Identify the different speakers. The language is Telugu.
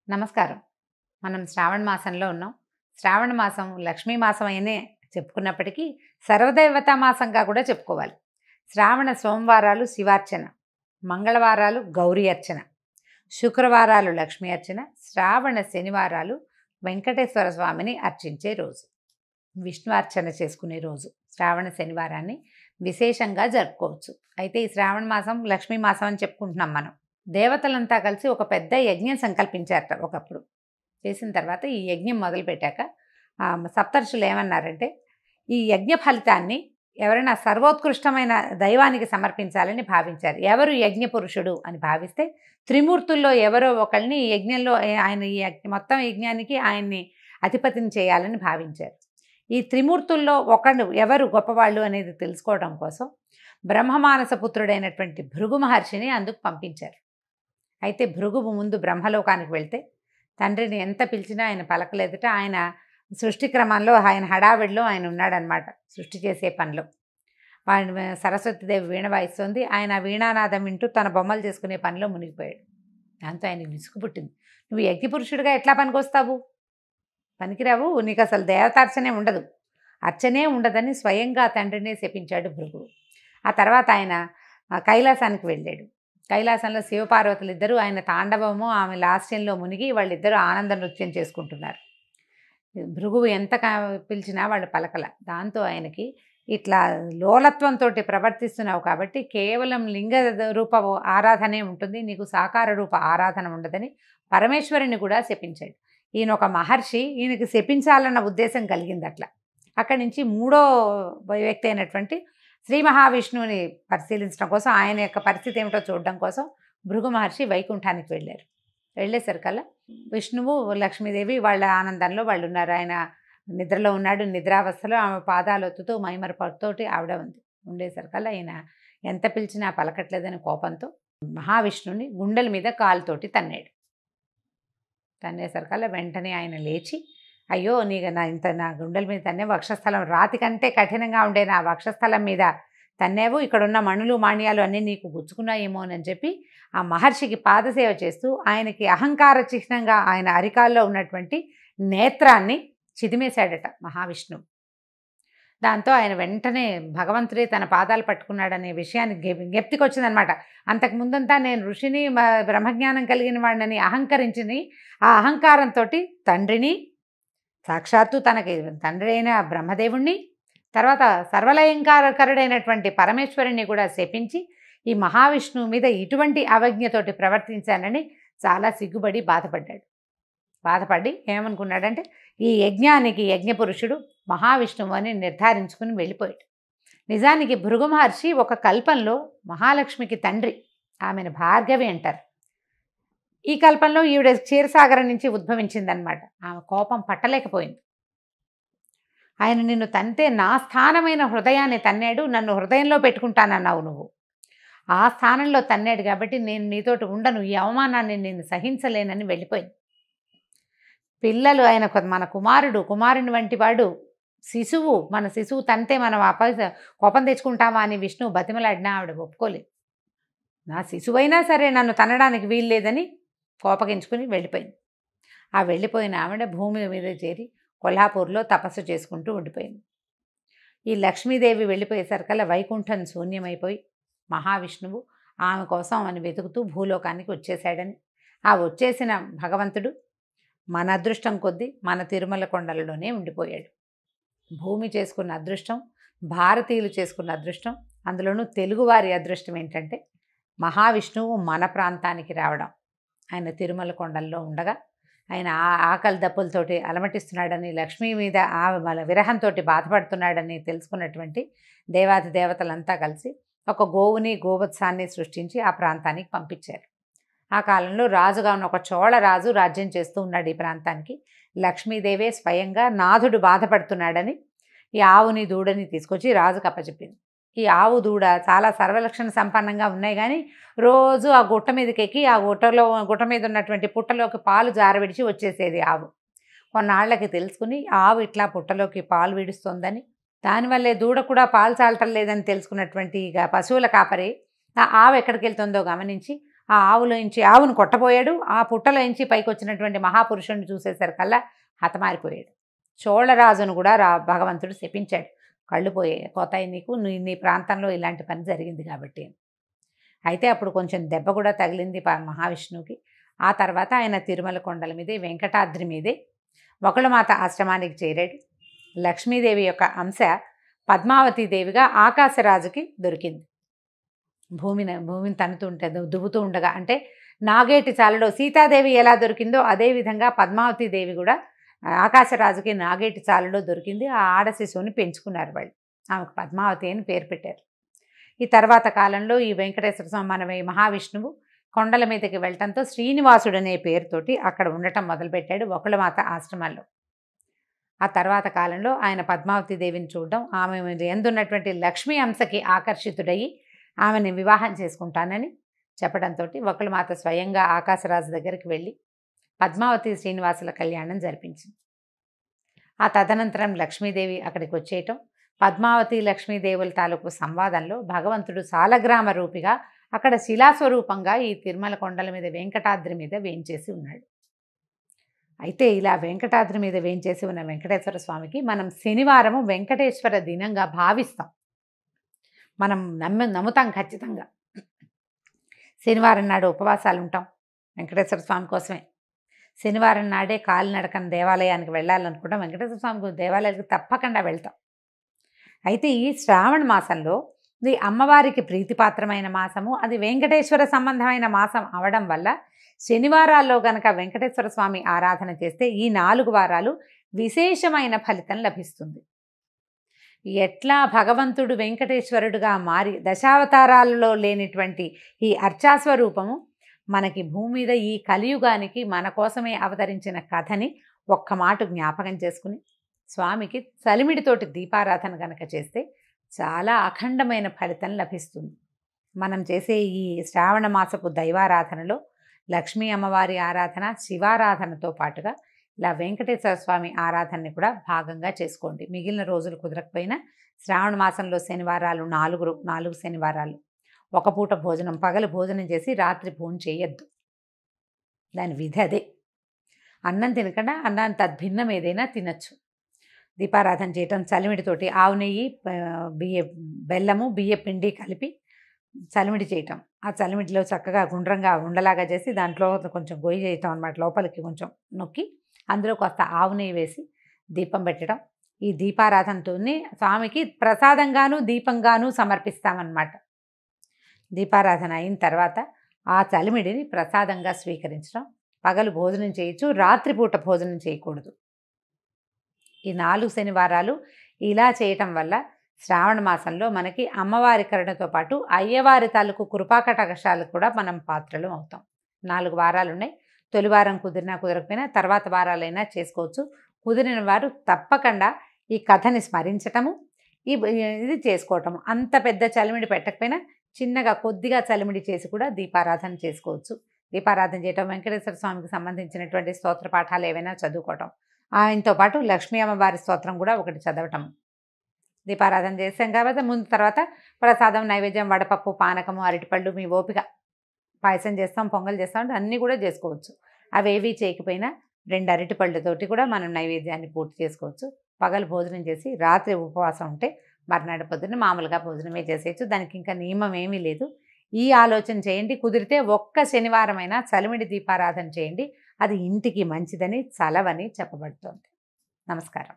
Speaker 1: నమస్కారం. మనం శ్రావణ మాసంలో ఉన్నాం. శ్రావణ మాసం లక్ష్మీ మాసం అనే చెప్పుకున్నప్పటికీ సర్వదేవతా మాసంగా కూడా చెప్పుకోవాలి. శ్రావణ సోమవారాలు శివార్చన, మంగళవారాలు గౌరీ అర్చన, శుక్రవారాలు లక్ష్మీ అర్చన, శ్రావణ శనివారాలు వెంకటేశ్వర స్వామిని అర్చించే రోజు, విష్ణు అర్చన చేసుకునే రోజు. శ్రావణ శనివారాన్ని విశేషంగా జరుపుకోవచ్చు. అయితే ఈ శ్రావణ మాసం లక్ష్మీ మాసం అని చెప్పుకుంటున్నాం మనం. దేవతలంతా కలిసి ఒక పెద్ద యజ్ఞం సంకల్పించారట ఒకప్పుడు. చేసిన తర్వాత ఈ యజ్ఞం మొదలుపెట్టాక సప్తర్షులు ఏమన్నారంటే, ఈ యజ్ఞ ఫలితాన్ని ఎవరైనా సర్వోత్కృష్టమైన దైవానికి సమర్పించాలని భావించారు. ఎవరు యజ్ఞ పురుషుడు అని భావిస్తే త్రిమూర్తుల్లో ఎవరో ఒకళ్ళని ఈ యజ్ఞంలో ఆయన ఈ మొత్తం యజ్ఞానికి ఆయన్ని అధిపతిని చేయాలని భావించారు. ఈ త్రిమూర్తుల్లో ఒకడు ఎవరు గొప్పవాళ్ళు అనేది తెలుసుకోవడం కోసం బ్రహ్మమానస పుత్రుడైనటువంటి భృగు మహర్షిని అందుకు పంపించారు. అయితే భృగువు ముందు బ్రహ్మలోకానికి వెళ్తే తండ్రిని ఎంత పిలిచినా ఆయన పలకలేదట. ఆయన సృష్టి క్రమంలో ఆయన హడావిడిలో ఆయన ఉన్నాడనమాట. సృష్టి చేసే పనిలో వాడిని సరస్వతీదేవి వీణ వాయిస్తుంది. ఆయన వీణానాదం వింటూ తన బొమ్మలు చేసుకునే పనిలో మునిగిపోయాడు. దాంతో ఆయనకి విసుగు పుట్టింది. నువ్వు యజ్ఞపురుషుడిగా ఎట్లా పనికొస్తావు? పనికిరావు, నీకు అసలు దేవతార్చనే ఉండదు, అర్చనే ఉండదని స్వయంగా తండ్రినే శపించాడు భృగువు. ఆ తర్వాత ఆయన కైలాసానికి వెళ్ళాడు. కైలాసంలో శివపార్వతులు ఇద్దరు ఆయన తాండవము ఆమె లాస్యంలో మునిగి వాళ్ళిద్దరూ ఆనంద నృత్యం చేసుకుంటున్నారు. భృగువు ఎంత పిలిచినా వాళ్ళు పలకల. దాంతో ఆయనకి ఇట్లా లోలత్వంతో ప్రవర్తిస్తున్నావు కాబట్టి కేవలం లింగ రూప ఆరాధనే ఉంటుంది, నీకు సాకార రూప ఆరాధన ఉండదని పరమేశ్వరుని కూడా శపించాడు. ఈయన ఒక మహర్షి, ఈయనకి శపించాలన్న ఉద్దేశం కలిగింది. అట్లా అక్కడి నుంచి మూడో వ్యక్తి అయినటువంటి శ్రీ మహావిష్ణువుని పరిశీలించడం కోసం, ఆయన యొక్క పరిస్థితి ఏమిటో చూడడం కోసం భృగు మహర్షి వైకుంఠానికి వెళ్ళారు. వెళ్ళేసరికల్లా విష్ణువు లక్ష్మీదేవి వాళ్ళ ఆనందంలో వాళ్ళు ఉన్నారు. ఆయన నిద్రలో ఉన్నాడు. నిద్రావస్థలో ఆమె పాదాలు ఒత్తుతూ మైమరపడుతోటి ఆవిడ ఉంది. ఉండేసరికల్లా ఆయన ఎంత పిలిచినా పలకట్లేదని కోపంతో మహావిష్ణువుని గుండెల మీద కాలుతోటి తన్నేసరికల్లా వెంటనే ఆయన లేచి, అయ్యో నీకు నా గుండెల మీద తన్నే, వక్షస్థలం రాతి కంటే కఠినంగా ఉండే నా వక్షస్థలం మీద తన్నేవు, ఇక్కడున్న మణులు మాణ్యాలు అన్నీ నీకు గుచ్చుకున్నాయేమో అని చెప్పి ఆ మహర్షికి పాదసేవ చేస్తూ ఆయనకి అహంకార చిహ్నంగా ఆయన అరికాల్లో ఉన్నటువంటి నేత్రాన్ని చిదిమేశాడట మహావిష్ణువు. దాంతో ఆయన వెంటనే భగవంతుడే తన పాదాలు పట్టుకున్నాడనే విషయాన్ని జ్ఞప్తికి వచ్చిందనమాట. అంతకుముందంతా నేను ఋషిని బ్రహ్మజ్ఞానం కలిగిన వాడిని అహంకరించిని, ఆ అహంకారంతో తండ్రిని, సాక్షాత్తు తనకి తండ్రి అయిన బ్రహ్మదేవుణ్ణి, తర్వాత సర్వలయంకారకరుడైనటువంటి పరమేశ్వరుణ్ణి కూడా శపించి ఈ మహావిష్ణువు మీద ఇటువంటి అవజ్ఞతోటి ప్రవర్తించానని చాలా సిగ్గుపడి బాధపడి ఏమనుకున్నాడంటే, ఈ యజ్ఞానికి యజ్ఞపురుషుడు మహావిష్ణువు అని నిర్ధారించుకుని వెళ్ళిపోయాడు. నిజానికి భృగు మహర్షి ఒక కల్పంలో మహాలక్ష్మికి తండ్రి, ఆమెను భార్గవి అంటారు. ఈ కల్పంలో ఈవిడ క్షీరసాగరం నుంచి ఉద్భవించిందనమాట. ఆమె కోపం పట్టలేకపోయింది. ఆయన నిన్ను తంతే నా స్థానమైన హృదయాన్ని తన్నాడు, నన్ను హృదయంలో పెట్టుకుంటానన్నావు నువ్వు, ఆ స్థానంలో తన్నాడు కాబట్టి నేను నీతోటి ఉండను, ఈ అవమానాన్ని నేను సహించలేనని వెళ్ళిపోయింది. పిల్లలు ఆయన మన కుమారుని వంటి వాడు, శిశువు, మన శిశువు తంతే మనం కోపం తెచ్చుకుంటామా అని విష్ణువు బతిమలాడినా ఆవిడ ఒప్పుకోలేదు. నా శిశువైనా సరే నన్ను తనడానికి వీల్లేదని కోపగించుకుని వెళ్ళిపోయింది. ఆ వెళ్ళిపోయిన ఆవిడ భూమి మీద చేరి కొల్హాపూర్లో తపస్సు చేసుకుంటూ ఉండిపోయింది. ఈ లక్ష్మీదేవి వెళ్ళిపోయేసరికల్లా వైకుంఠం శూన్యమైపోయి మహావిష్ణువు ఆమె కోసం అని వెతుకుతూ భూలోకానికి వచ్చేసాడని, ఆ వచ్చేసిన భగవంతుడు మన అదృష్టం కొద్దీ మన తిరుమల కొండలలోనే ఉండిపోయాడు. భూమి చేసుకున్న అదృష్టం, భారతీయులు చేసుకున్న అదృష్టం, అందులోనూ తెలుగువారి అదృష్టం ఏంటంటే మహావిష్ణువు మన ప్రాంతానికి రావడం. ఆయన తిరుమల కొండల్లో ఉండగా ఆయన ఆకలి దప్పులతోటి అలమటిస్తున్నాడని, లక్ష్మీ మీద విరహంతో బాధపడుతున్నాడని తెలుసుకున్నటువంటి దేవాది దేవతలంతా కలిసి ఒక గోవుని గోవత్సాన్ని సృష్టించి ఆ ప్రాంతానికి పంపించారు. ఆ కాలంలో రాజుగా ఉన్న ఒక చోళ రాజు రాజ్యం చేస్తూ ఉన్నాడు ఈ ప్రాంతానికి. లక్ష్మీదేవే స్వయంగా నాథుడు బాధపడుతున్నాడని ఈ ఆవుని దూడని తీసుకొచ్చి రాజుకు అప్పచెప్పింది. ఈ ఆవు దూడ చాలా సర్వలక్షణ సంపన్నంగా ఉన్నాయి, కానీ రోజు ఆ గుట్ట మీదకి ఎక్కి ఆ గుట్ట మీద ఉన్నటువంటి పుట్టలోకి పాలు జారవిడిచి వచ్చేసేది ఆవు. కొన్నాళ్లకి తెలుసుకుని ఆవు ఇట్లా పుట్టలోకి పాలు విడుస్తోందని, దానివల్లే దూడ కూడా పాలు చాలటం లేదని తెలుసుకున్నటువంటి ఇక పశువుల కాపరి ఆ ఆవు ఎక్కడికి వెళ్తుందో గమనించి ఆ ఆవులోంచి ఆవును కొట్టబోయాడు. ఆ పుట్టలోంచి పైకి వచ్చినటువంటి మహాపురుషుడిని చూసేసరికల్లా హతమారిపోయాడు. చోళరాజును కూడా భగవంతుడు శపించాడు. కళ్ళు పోతాయి నీకు, నీ ప్రాంతంలో ఇలాంటి పని జరిగింది కాబట్టి. అయితే అప్పుడు కొంచెం దెబ్బ కూడా తగిలింది మహావిష్ణువుకి. ఆ తర్వాత ఆయన తిరుమల కొండల మీదే, వెంకటాద్రి మీదే వకుళమాత ఆశ్రమానికి చేరాడు. లక్ష్మీదేవి యొక్క అంశ పద్మావతీదేవిగా ఆకాశరాజుకి దొరికింది. భూమిని తన్నుతుంటే దువ్వుతూ ఉండగా, అంటే నాగేటి చాలలో సీతాదేవి ఎలా దొరికిందో అదేవిధంగా పద్మావతీదేవి కూడా ఆకాశరాజుకి నాగేటి చాలలో దొరికింది. ఆ ఆడ శిశువుని పెంచుకున్నారు వాళ్ళు. ఆమెకు పద్మావతి అని పేరు పెట్టారు. ఈ తర్వాత కాలంలో ఈ వెంకటేశ్వర స్వామి మన మహావిష్ణువు కొండల మీదకి వెళ్ళటంతో శ్రీనివాసుడు అనే పేరుతోటి అక్కడ ఉండటం మొదలుపెట్టాడు వకుళమాత ఆశ్రమాల్లో. ఆ తర్వాత కాలంలో ఆయన పద్మావతి దేవిని చూడడం, ఆమె ఎందున్నటువంటి లక్ష్మీ అంశకి ఆకర్షితుడయ్యి ఆమెని వివాహం చేసుకుంటానని చెప్పడంతో వకుళమాత స్వయంగా ఆకాశరాజు దగ్గరికి వెళ్ళి పద్మావతి శ్రీనివాసుల కళ్యాణం జరిపించింది. ఆ తదనంతరం లక్ష్మీదేవి అక్కడికి వచ్చేయటం, పద్మావతి లక్ష్మీదేవుల తాలూకు సంవాదంలో భగవంతుడు సాలగ్రామ రూపిగా అక్కడ శిలాస్వరూపంగా ఈ తిరుమల కొండల మీద వెంకటాద్రి మీద వేంచేసి ఉన్నాడు. అయితే ఇలా వెంకటాద్రి మీద వేంచేసి ఉన్న వెంకటేశ్వర స్వామికి మనం శనివారము వెంకటేశ్వర దినంగా భావిస్తాం. మనం నమ్ముతాం ఖచ్చితంగా. శనివారం నాడు ఉపవాసాలు ఉంటాం వెంకటేశ్వర స్వామి కోసమే. శనివారం నాడే కాలినడకన దేవాలయానికి వెళ్ళాలనుకుంటాం. వెంకటేశ్వర స్వామి దేవాలయానికి తప్పకుండా వెళ్తాం. అయితే ఈ శ్రావణ మాసంలో ఇది అమ్మవారికి ప్రీతిపాత్రమైన మాసము, అది వెంకటేశ్వర సంబంధమైన మాసం అవడం వల్ల శనివారాల్లో గనక వెంకటేశ్వర స్వామి ఆరాధన చేస్తే ఈ 4 వారాలు విశేషమైన ఫలితం లభిస్తుంది. ఎట్లా భగవంతుడు వెంకటేశ్వరుడుగా మారి దశావతారాలలో లేనిటువంటి ఈ అర్చాస్వరూపము మనకి భూమి మీద ఈ కలియుగానికి మన కోసమే అవతరించిన కథని ఒక్క మాట జ్ఞాపకం చేసుకుని స్వామికి చలిమిడితోటి దీపారాధన గనక చేస్తే చాలా అఖండమైన ఫలితం లభిస్తుంది. మనం చేసే ఈ శ్రావణ మాసపు దైవారాధనలో లక్ష్మీ అమ్మవారి ఆరాధన, శివారాధనతో పాటుగా ఇలా వెంకటేశ్వర స్వామి ఆరాధనని కూడా భాగంగా చేసుకోండి. మిగిలిన రోజులు కుదరకపోయినా శ్రావణ మాసంలో శనివారాలు 4 శనివారాలు ఒక పూట భోజనం, పగలు భోజనం చేసి రాత్రి భోజనం చేయొద్దు. దాని విధి అదే. అన్నం తినకుండా అన్నాన్ని తద్భిన్నం ఏదైనా తినచ్చు. దీపారాధన చేయటం చలిమిడితోటి ఆవు నెయ్యి, బెల్లము, బియ్య పిండి కలిపి చలిమిడి చేయటం. ఆ చలిమిడిలో చక్కగా గుండ్రంగా ఉండలాగా చేసి దాంట్లో కొంచెం గొయ్యి చేయటం అన్నమాట. లోపలికి కొంచెం నొక్కి అందులో కొంత ఆవు నెయ్యి వేసి దీపం పెట్టడం. ఈ దీపారాధనతో స్వామికి ప్రసాదంగాను దీపంగాను సమర్పిస్తామన్నమాట. దీపారాధన అయిన తర్వాత ఆ చలిమిడిని ప్రసాదంగా స్వీకరించడం. పగలు భోజనం చేయొచ్చు, రాత్రిపూట భోజనం చేయకూడదు. ఈ 4 శనివారాలు ఇలా చేయటం వల్ల శ్రావణ మాసంలో మనకి అమ్మవారి కరుణతో పాటు అయ్యవారి తాలూకు కృపాకటాక్షాలకు కూడా మనం పాత్రలు అవుతాం. 4 వారాలు ఉన్నాయి. తొలి వారం కుదిరినా కుదరకపోయినా తర్వాత వారాలైనా చేసుకోవచ్చు. కుదిరిన వారు తప్పకుండా ఈ కథని స్మరించటము, ఇది చేసుకోవటము. అంత పెద్ద చలిమిడి పెట్టకపోయినా చిన్నగా కొద్దిగా చలిమిడి చేసి కూడా దీపారాధన చేసుకోవచ్చు. దీపారాధన చేయటం, వెంకటేశ్వర స్వామికి సంబంధించినటువంటి స్తోత్ర పాఠాలు ఏవైనా చదువుకోవటం, ఆయనతో పాటు లక్ష్మీ అమ్మవారి స్తోత్రం కూడా ఒకటి చదవటం. దీపారాధన చేసాం కాబట్టి ముందు తర్వాత ప్రసాదం, నైవేద్యం, వడపప్పు, పానకము, అరటిపళ్ళు, మీ ఓపిక. పాయసం చేస్తాం, పొంగల్ చేస్తాం అంటే అన్నీ కూడా చేసుకోవచ్చు. అవేవి చేయకపోయినా 2 అరటిపళ్ళతోటి కూడా మనం నైవేద్యాన్ని పూర్తి చేసుకోవచ్చు. పగలు భోజనం చేసి రాత్రి ఉపవాసం ఉంటే మర్నాడు పొద్దున్న మామూలుగా భోజనమే చేసేయచ్చు. దానికి ఇంకా నియమం ఏమీ లేదు. ఈ ఆలోచన చేయండి. కుదిరితే ఒక్క శనివారమైనా చలిమిడి దీపారాధన చేయండి. అది ఇంటికి మంచిదని, చలవని చెప్పబడుతోంది. నమస్కారం.